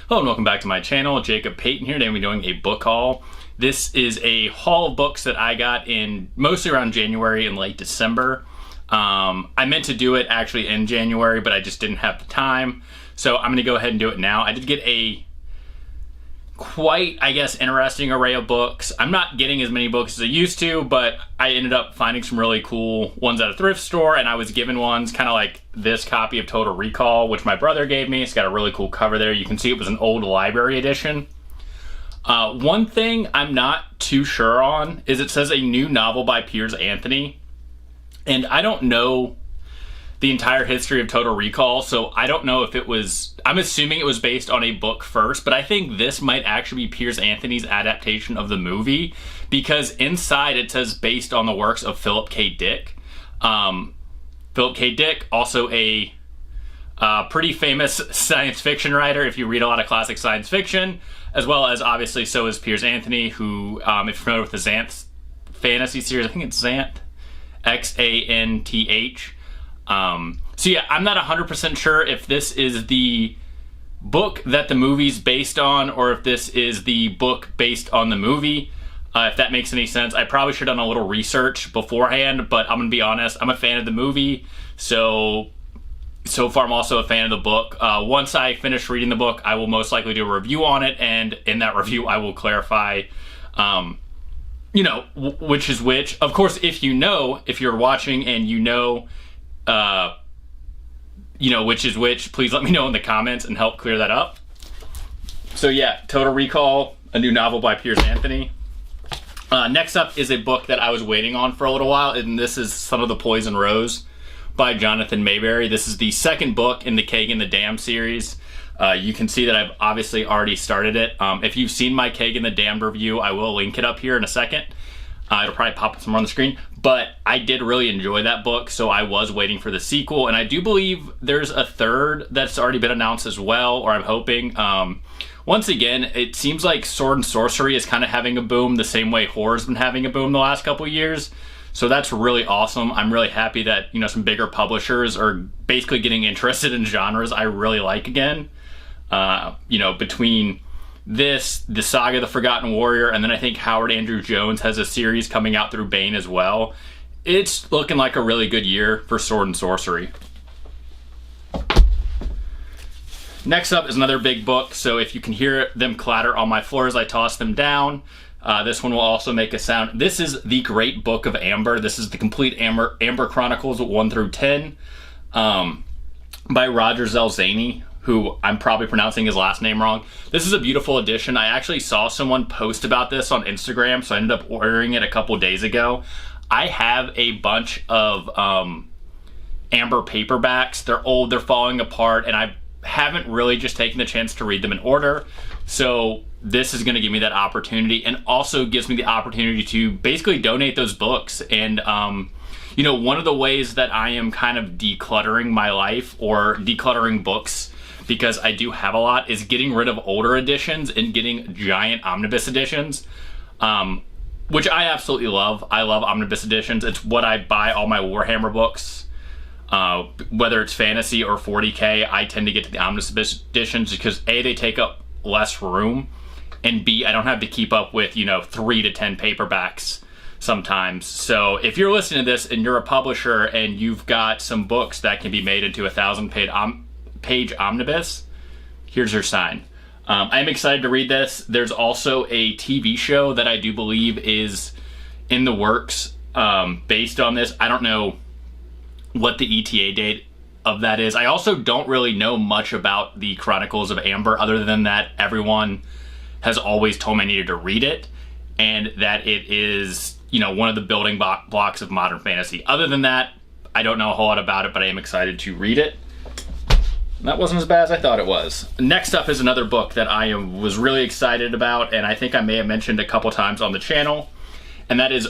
Hello and welcome back to my channel. Jacob Payton here. Today we're doing a book haul. This is a haul of books that I got in mostly around January and late December. I meant to do it actually in January, but I just didn't have the time. So I'm going to go ahead and do it now. I did get a quite, I guess, interesting array of books. I'm not getting as many books as I used to, but I ended up finding some really cool ones at a thrift store, and I was given ones kind of like this copy of Total Recall, which my brother gave me. It's got a really cool cover there. You can see it was an old library edition. One thing I'm not too sure on is it says a new novel by Piers Anthony, and I don't know the entire history of Total Recall, so I don't know if it was, I'm assuming it was based on a book first, but I think this might actually be Piers Anthony's adaptation of the movie, because inside it says based on the works of Philip K. Dick. Philip K. Dick, also a pretty famous science fiction writer if you read a lot of classic science fiction, as well as obviously so is Piers Anthony, who, if you're familiar with the Xanth fantasy series, I think it's Xanth, Xanth. So yeah, I'm not 100% sure if this is the book that the movie's based on, or if this is the book based on the movie. If that makes any sense. I probably should have done a little research beforehand, but I'm gonna be honest, I'm a fan of the movie, so far I'm also a fan of the book. Once I finish reading the book, I will most likely do a review on it, and in that review I will clarify you know, which is which. Of course, if you're watching and you know which is which, please let me know in the comments and help clear that up. So yeah, Total Recall, a new novel by Piers Anthony. Next up is a book that I was waiting on for a little while, and this is Son of the Poison Rose by Jonathan Mayberry. This is the second book in the Keg and the Dam series. You can see that I've obviously already started it. If you've seen my Keg and the Dam review, I will link it up here in a second. It'll probably pop up somewhere on the screen, but I did really enjoy that book, so I was waiting for the sequel, and I do believe there's a third that's already been announced as well, or I'm hoping. Once again, it seems like sword and sorcery is kind of having a boom the same way horror's been having a boom the last couple of years, so that's really awesome. I'm really happy that, you know, some bigger publishers are basically getting interested in genres I really like again. You know, between this, the Saga of the Forgotten Warrior, and then I think Howard Andrew Jones has a series coming out through Baen as well. It's looking like a really good year for sword and sorcery. Next up is another big book, so if you can hear them clatter on my floor as I toss them down, this one will also make a sound. This is The Great Book of Amber. This is the complete Amber Chronicles 1 through 10 by Roger Zelzany, who I'm probably pronouncing his last name wrong. This is a beautiful edition. I actually saw someone post about this on Instagram, so I ended up ordering it a couple days ago. I have a bunch of Amber paperbacks. They're old, they're falling apart, and I haven't really just taken the chance to read them in order. So this is gonna give me that opportunity, and also gives me the opportunity to basically donate those books. And you know, one of the ways that I am kind of decluttering my life, or decluttering books, because I do have a lot, is getting rid of older editions and getting giant omnibus editions, which I absolutely love. I love omnibus editions. It's what I buy all my Warhammer books, whether it's fantasy or 40K. I tend to get to the omnibus editions because A, they take up less room, and B, I don't have to keep up with, you know, 3 to 10 paperbacks sometimes. So if you're listening to this and you're a publisher and you've got some books that can be made into a 1,000-page omnibus, here's your sign. I'm excited to read this. There's also a TV show that I do believe is in the works based on this. I don't know what the ETA date of that is. I also don't really know much about the Chronicles of Amber, other than that everyone has always told me I needed to read it, and that it is, you know, one of the building blocks of modern fantasy. Other than that, I don't know a whole lot about it, but I am excited to read it. That wasn't as bad as I thought it was. Next up is another book that I was really excited about, and I think I may have mentioned a couple times on the channel, and that is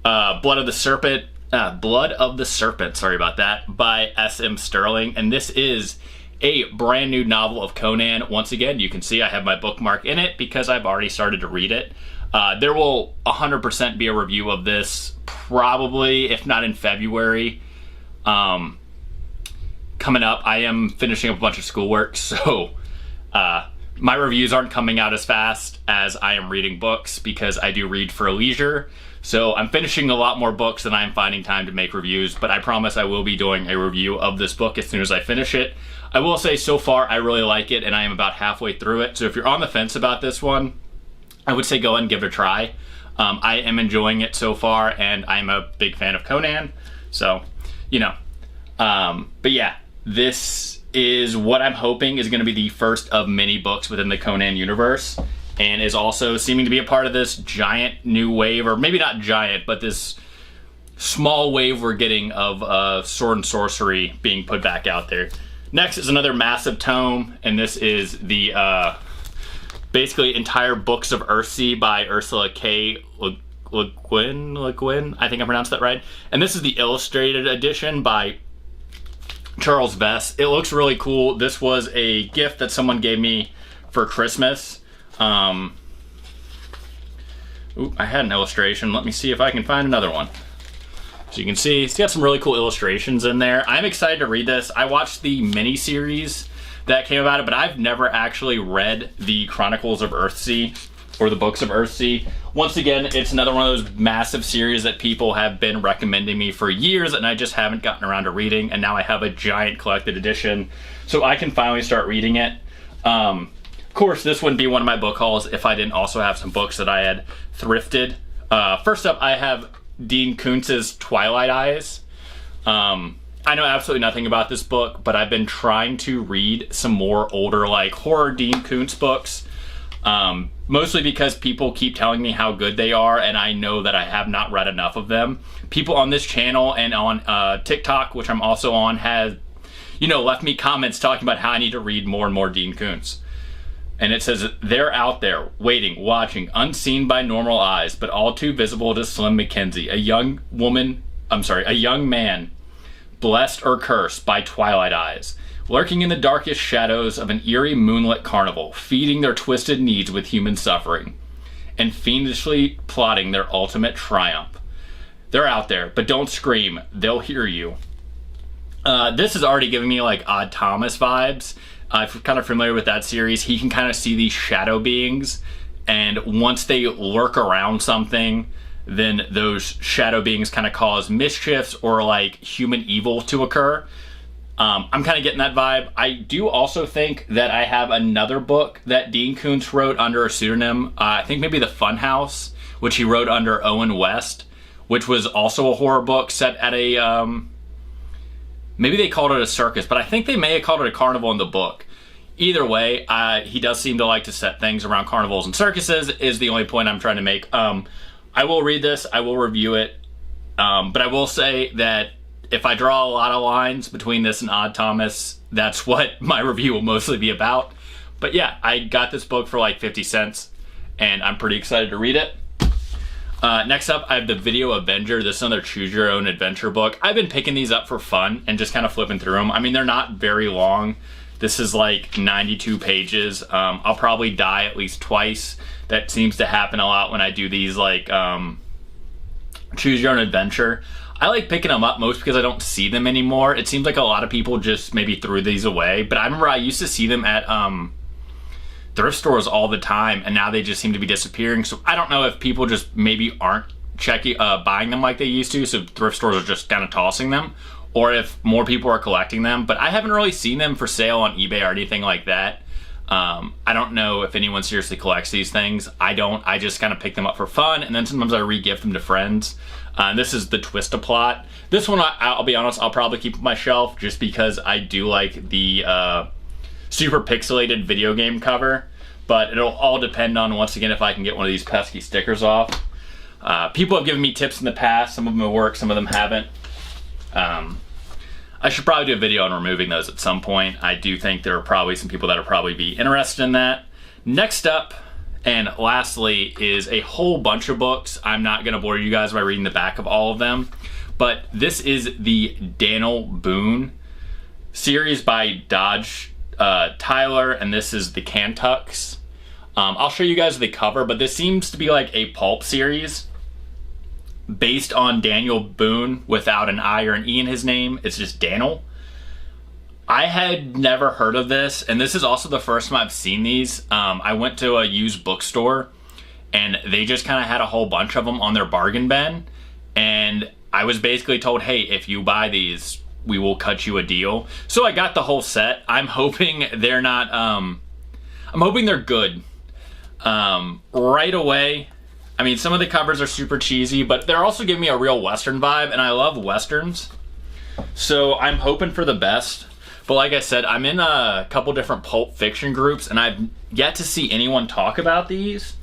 Blood of the Serpent, sorry about that, by S.M. Sterling. And this is a brand new novel of Conan. Once again, you can see I have my bookmark in it because I've already started to read it. There will 100% be a review of this, probably, if not in February. Coming up, I am finishing up a bunch of schoolwork, so my reviews aren't coming out as fast as I am reading books because I do read for leisure. So I'm finishing a lot more books than I'm finding time to make reviews, but I promise I will be doing a review of this book as soon as I finish it. I will say so far I really like it and I am about halfway through it. So if you're on the fence about this one, I would say go ahead and give it a try. I am enjoying it so far and I'm a big fan of Conan. So, you know, but yeah, this is what I'm hoping is going to be the first of many books within the Conan universe, and is also seeming to be a part of this giant new wave, or maybe not giant, but this small wave we're getting of sword and sorcery being put back out there. Next is another massive tome, and this is the basically entire Books of Earthsea by Ursula K. Le Guin, I think I pronounced that right. And this is the illustrated edition by Charles Vess. It looks really cool. This was a gift that someone gave me for Christmas. I had an illustration. Let me see if I can find another one. So you can see it's got some really cool illustrations in there. I'm excited to read this. I watched the mini-series that came about it, but I've never actually read the Chronicles of Earthsea or the Books of Earthsea. Once again, it's another one of those massive series that people have been recommending me for years and I just haven't gotten around to reading, and now I have a giant collected edition so I can finally start reading it. Of course, this wouldn't be one of my book hauls if I didn't also have some books that I had thrifted. First up, I have Dean Koontz's Twilight Eyes. I know absolutely nothing about this book, but I've been trying to read some more older, like, horror Dean Koontz books. Mostly because people keep telling me how good they are, and I know that I have not read enough of them. People on this channel and on TikTok, which I'm also on, have, you know, left me comments talking about how I need to read more and more Dean Koontz. And it says, they're out there, waiting, watching, unseen by normal eyes, but all too visible to Slim Mackenzie, a young man, blessed or cursed by twilight eyes, lurking in the darkest shadows of an eerie moonlit carnival, feeding their twisted needs with human suffering, and fiendishly plotting their ultimate triumph. They're out there, but don't scream, they'll hear you. This is already giving me like Odd Thomas vibes. I'm kind of familiar with that series. He can kind of see these shadow beings, and once they lurk around something, then those shadow beings kind of cause mischiefs or like human evil to occur. I'm kind of getting that vibe. I do also think that I have another book that Dean Koontz wrote under a pseudonym. I think maybe The Funhouse, which he wrote under Owen West, which was also a horror book set at a, maybe they called it a circus, but I think they may have called it a carnival in the book. Either way, he does seem to like to set things around carnivals and circuses, is the only point I'm trying to make. I will read this, I will review it, but I will say that if I draw a lot of lines between this and Odd Thomas, that's what my review will mostly be about. But yeah, I got this book for like 50 cents, and I'm pretty excited to read it. Next up, I have The Video Avenger. This is another choose your own adventure book. I've been picking these up for fun and just kind of flipping through them. I mean, they're not very long. This is like 92 pages. I'll probably die at least twice. That seems to happen a lot when I do these like choose your own adventure. I like picking them up most because I don't see them anymore. It seems like a lot of people just maybe threw these away, but I remember I used to see them at thrift stores all the time, and now they just seem to be disappearing. So I don't know if people just maybe aren't buying them like they used to, so thrift stores are just kind of tossing them, or if more people are collecting them. But I haven't really seen them for sale on eBay or anything like that. I don't know if anyone seriously collects these things. I don't. I just kind of pick them up for fun, and then sometimes I re-gift them to friends. This is the Twist-A-Plot. This one, I'll be honest, I'll probably keep on my shelf just because I do like the super pixelated video game cover, but it'll all depend on, once again, if I can get one of these pesky stickers off. People have given me tips in the past. Some of them have worked, some of them haven't. I should probably do a video on removing those at some point. I do think there are probably some people that will probably be interested in that. Next up, and lastly, is a whole bunch of books. I'm not going to bore you guys by reading the back of all of them, but this is the Daniel Boone series by Dodge Tyler, and this is the Cantucks. I'll show you guys the cover, but this seems to be like a pulp series based on Daniel Boone without an I or an E in his name. It's just Daniel. I had never heard of this, and this is also the first time I've seen these. I went to a used bookstore, and they just kind of had a whole bunch of them on their bargain bin, and I was basically told, hey, if you buy these, we will cut you a deal. So I got the whole set. I'm hoping they're not, I'm hoping they're good. Right away, I mean, some of the covers are super cheesy, but they're also giving me a real Western vibe, and I love Westerns. So I'm hoping for the best. But like I said, I'm in a couple different Pulp Fiction groups, and I've yet to see anyone talk about these.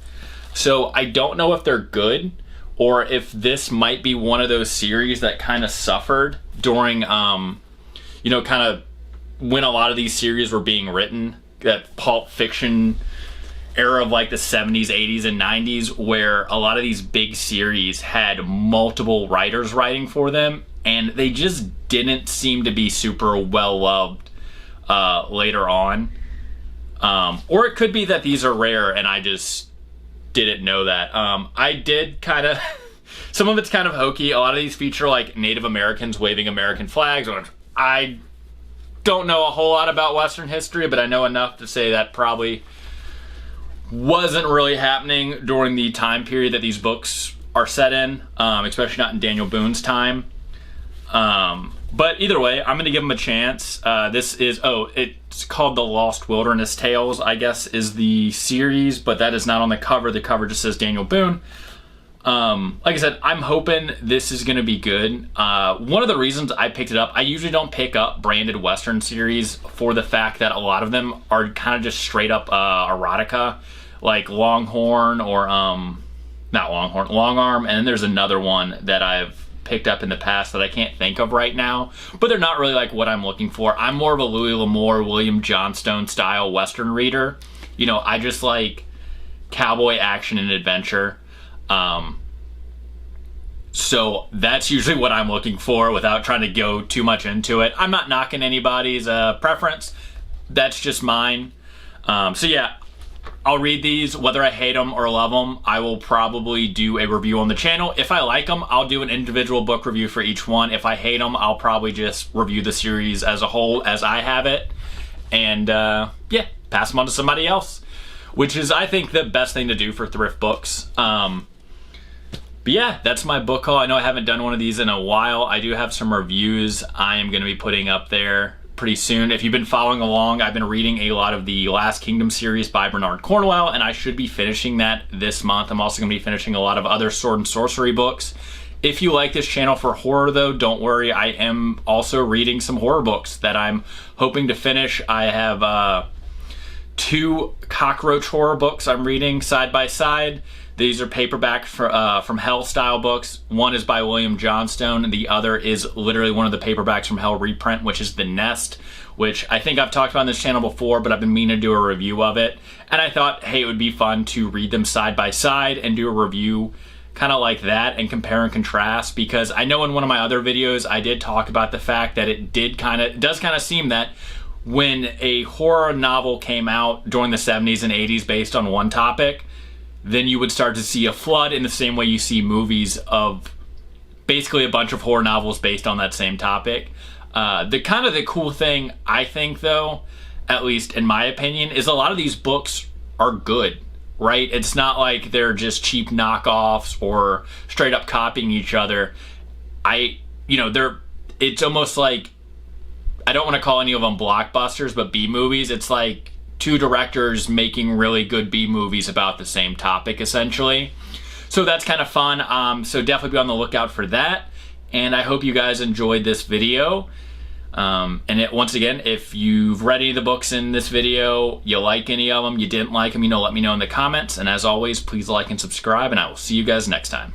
So I don't know if they're good, or if this might be one of those series that kind of suffered during, you know, kind of when a lot of these series were being written, that Pulp Fiction era of like the 70s, 80s, and 90s, where a lot of these big series had multiple writers writing for them, and they just didn't seem to be super well loved later on. Or it could be that these are rare and I just didn't know that. I did kind of, some of it's kind of hokey. A lot of these feature like Native Americans waving American flags. I don't know a whole lot about Western history, but I know enough to say that probably wasn't really happening during the time period that these books are set in, especially not in Daniel Boone's time. But either way, I'm going to give them a chance. This is, it's called The Lost Wilderness Tales, I guess, is the series, but that is not on the cover. The cover just says Daniel Boone. Like I said, I'm hoping this is going to be good. One of the reasons I picked it up, I usually don't pick up branded Western series for the fact that a lot of them are kind of just straight up erotica, like Longhorn or, not Longhorn, Long Arm, and then there's another one that I've picked up in the past that I can't think of right now, but they're not really like what I'm looking for. I'm more of a Louis L'Amour, William Johnstone style Western reader. You know, I just like cowboy action and adventure. So that's usually what I'm looking for without trying to go too much into it. I'm not knocking anybody's preference. That's just mine. So yeah, I'll read these, whether I hate them or love them. I will probably do a review on the channel. If I like them, I'll do an individual book review for each one. If I hate them, I'll probably just review the series as a whole as I have it. And yeah, pass them on to somebody else, which is, I think, the best thing to do for thrift books. But yeah, that's my book haul. I know I haven't done one of these in a while. I do have some reviews I am going to be putting up there pretty soon. If you've been following along, I've been reading a lot of the Last Kingdom series by Bernard Cornwell, and I should be finishing that this month. I'm also going to be finishing a lot of other sword and sorcery books. If you like this channel for horror, though, don't worry. I am also reading some horror books that I'm hoping to finish. I have 2 cockroach horror books I'm reading side by side. These are paperback from Hell style books. One is by William Johnstone, and the other is literally one of the paperbacks from Hell reprint, which is The Nest, which I think I've talked about on this channel before, but I've been meaning to do a review of it. And I thought, hey, it would be fun to read them side by side and do a review kind of like that and compare and contrast, because I know in one of my other videos I did talk about the fact that it does kind of seem that when a horror novel came out during the 70s and 80s based on one topic, then you would start to see a flood in the same way you see movies of basically a bunch of horror novels based on that same topic. The cool thing, I think, though, at least in my opinion, is a lot of these books are good, right? It's not like they're just cheap knockoffs or straight up copying each other. It's almost like, I don't want to call any of them blockbusters, but B movies. It's like 2 directors making really good B movies about the same topic, essentially. So that's kind of fun. So definitely be on the lookout for that. And I hope you guys enjoyed this video. Once again, if you've read any of the books in this video, you like any of them, you didn't like them, let me know in the comments. And as always, please like and subscribe, and I will see you guys next time.